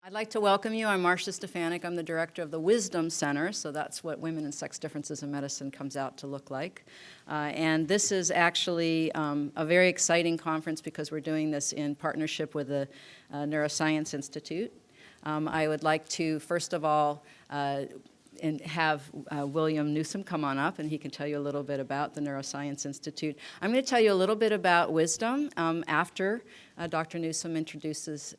I'd like to welcome you. I'm Marcia Stefanick. I'm the director of the Wisdom Center, so that's what Women and Sex Differences in Medicine comes out to look like. And this is actually a very exciting conference because we're doing this in partnership with the Neuroscience Institute. I would like to, first of all, have William Newsome come on up, and he can tell you a little bit about the Neuroscience Institute. I'm going to tell you a little bit about Wisdom after Dr. Newsome introduces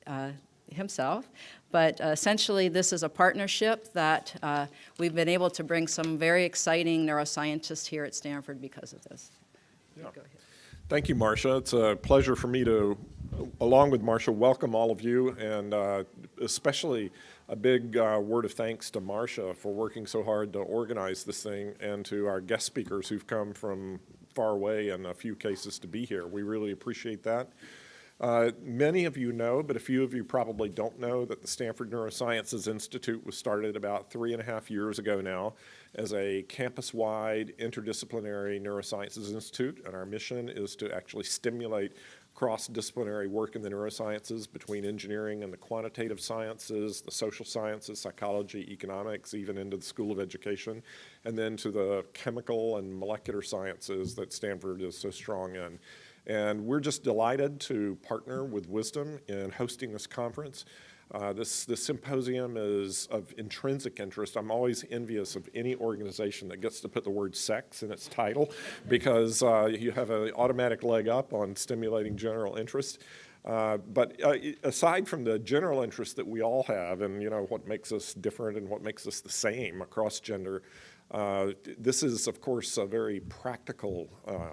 himself. But essentially, this is a partnership that we've been able to bring some very exciting neuroscientists here at Stanford because of this. Yeah. Go ahead. Thank you, Marcia. It's a pleasure for me to, along with Marcia, welcome all of you, and especially a big word of thanks to Marcia for working so hard to organize this thing, and to our guest speakers who've come from far away in a few cases to be here. We really appreciate that. Many of you know, but a few of you probably don't know, that the Stanford Neurosciences Institute was started about 3.5 years ago now as a campus-wide interdisciplinary neurosciences institute, and our mission is to actually stimulate cross-disciplinary work in the neurosciences between engineering and the quantitative sciences, the social sciences, psychology, economics, even into the School of Education, and then to the chemical and molecular sciences that Stanford is so strong in. And we're just delighted to partner with Wisdom in hosting this conference. This symposium is of intrinsic interest. I'm always envious of any organization that gets to put the word sex in its title, because you have an automatic leg up on stimulating general interest. But aside from the general interest that we all have, and what makes us different and what makes us the same across gender, this is, of course, a very practical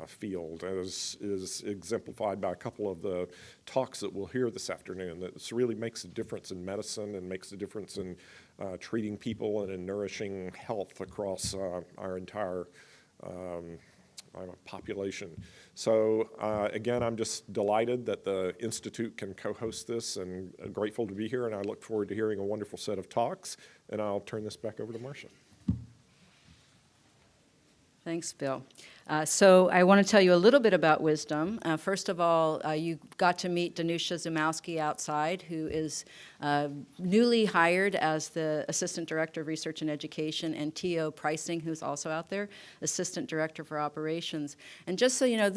field, as is exemplified by a couple of the talks that we'll hear this afternoon. This really makes a difference in medicine and makes a difference in treating people and in nourishing health across our entire population. So again, I'm just delighted that the Institute can co-host this, and grateful to be here, and I look forward to hearing a wonderful set of talks, and I'll turn this back over to Marcia. Thanks, Bill. So I want to tell you a little bit about Wisdom. First of all, you got to meet Danusha Zumowski outside, who is newly hired as the Assistant Director of Research and Education, and T.O. Pricing, who's also out there, Assistant Director for Operations. And just so you know,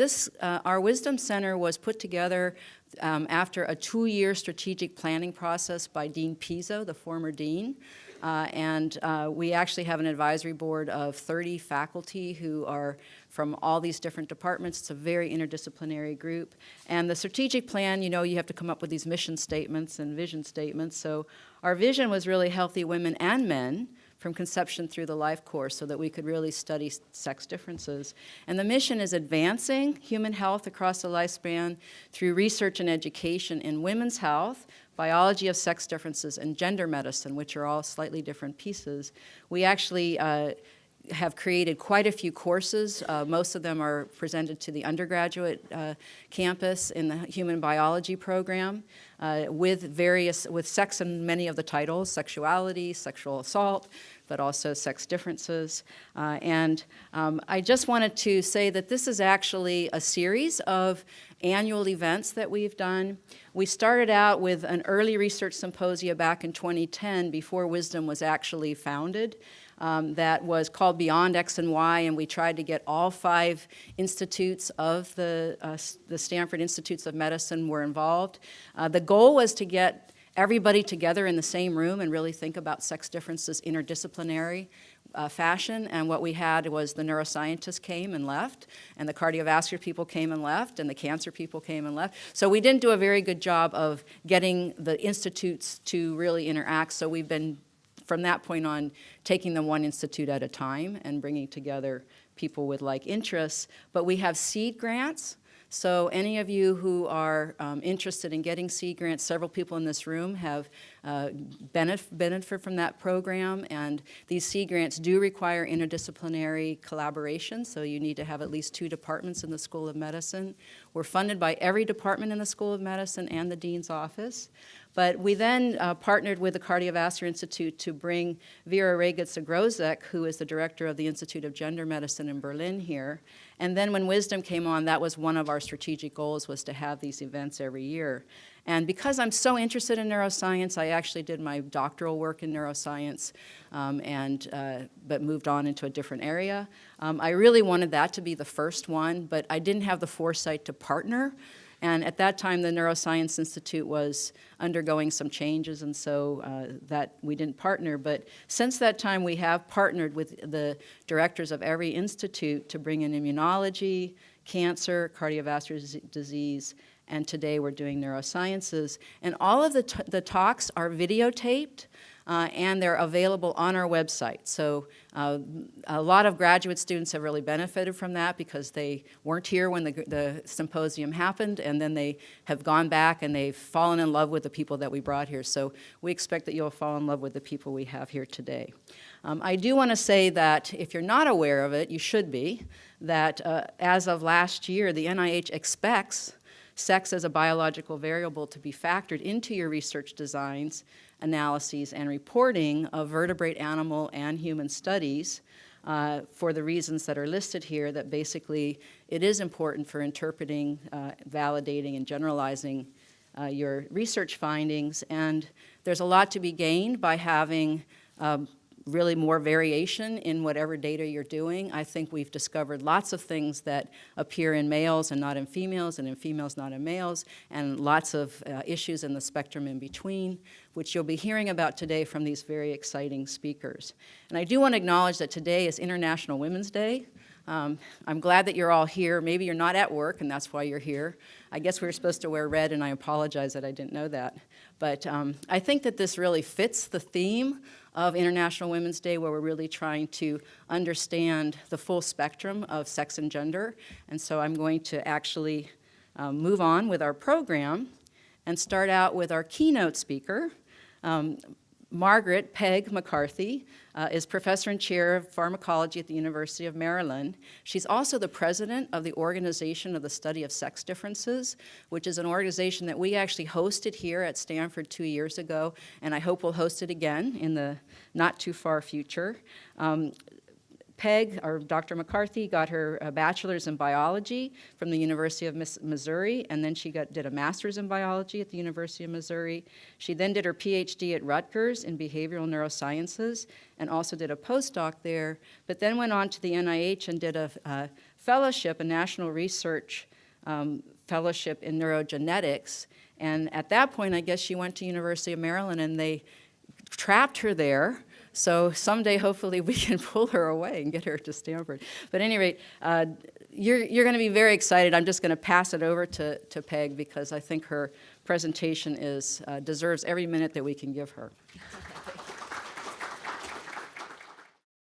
our Wisdom Center was put together after a 2-year strategic planning process by Dean Pizzo, the former dean. And we actually have an advisory board of 30 faculty who are from all these different departments. It's a very interdisciplinary group. And the strategic plan, you have to come up with these mission statements and vision statements. So our vision was really healthy women and men from conception through the life course, so that we could really study sex differences. And the mission is advancing human health across the lifespan through research and education in women's health, biology of sex differences, and gender medicine, which are all slightly different pieces. We actually have created quite a few courses. Most of them are presented to the undergraduate campus in the human biology program with sex in many of the titles: sexuality, sexual assault, but also sex differences. And I just wanted to say that this is actually a series of annual events that we've done. We started out with an early research symposia back in 2010, before Wisdom was actually founded. That was called Beyond X and Y, and we tried to get all 5 institutes of the Stanford Institutes of Medicine were involved. The goal was to get everybody together in the same room and really think about sex differences interdisciplinary fashion. And what we had was the neuroscientists came and left, and the cardiovascular people came and left, and the cancer people came and left. So we didn't do a very good job of getting the institutes to really interact. So we've been, from that point on, taking them one institute at a time and bringing together people with like interests. But we have seed grants. So any of you who are interested in getting seed grants, several people in this room have benefit from that program. And these seed grants do require interdisciplinary collaboration, so you need to have at least 2 departments in the School of Medicine. We're funded by every department in the School of Medicine and the Dean's office. But we then partnered with the Cardiovascular Institute to bring Vera Regitz-Grozek, who is the director of the Institute of Gender Medicine in Berlin here. And then when Wisdom came on, that was one of our strategic goals, was to have these events every year. And because I'm so interested in neuroscience, I actually did my doctoral work in neuroscience, but moved on into a different area. I really wanted that to be the first one, but I didn't have the foresight to partner. And at that time, the Neuroscience Institute was undergoing some changes, and so that we didn't partner. But since that time, we have partnered with the directors of every institute to bring in immunology, cancer, cardiovascular disease, and today we're doing neurosciences. And all of the talks are videotaped, and they're available on our website. So a lot of graduate students have really benefited from that because they weren't here when the symposium happened, and then they have gone back and they've fallen in love with the people that we brought here. So we expect that you'll fall in love with the people we have here today. I do want to say that if you're not aware of it, you should be, that as of last year, the NIH expects sex as a biological variable to be factored into your research designs, analyses, and reporting of vertebrate, animal, and human studies for the reasons that are listed here, that basically it is important for interpreting, validating, and generalizing your research findings. And there's a lot to be gained by having really more variation in whatever data you're doing. I think we've discovered lots of things that appear in males and not in females, and in females not in males, and lots of issues in the spectrum in between, which you'll be hearing about today from these very exciting speakers. And I do want to acknowledge that today is International Women's Day. I'm glad that you're all here. Maybe you're not at work, and that's why you're here. I guess we were supposed to wear red, and I apologize that I didn't know that. But I think that this really fits the theme of International Women's Day, where we're really trying to understand the full spectrum of sex and gender. And so I'm going to actually move on with our program and start out with our keynote speaker. Margaret Peg McCarthy is professor and chair of pharmacology at the University of Maryland. She's also the president of the Organization of the Study of Sex Differences, which is an organization that we actually hosted here at Stanford 2 years ago, and I hope we'll host it again in the not too far future. Peg, or Dr. McCarthy, got her bachelor's in biology from the University of Missouri, and then she did a master's in biology at the University of Missouri. She then did her PhD at Rutgers in behavioral neurosciences, and also did a postdoc there, but then went on to the NIH and did a fellowship, a national research fellowship in neurogenetics. And at that point, I guess she went to University of Maryland, and they trapped her there. So someday, hopefully, we can pull her away and get her to Stanford. But at any rate, you're going to be very excited. I'm just going to pass it over to Peg, because I think her presentation deserves every minute that we can give her.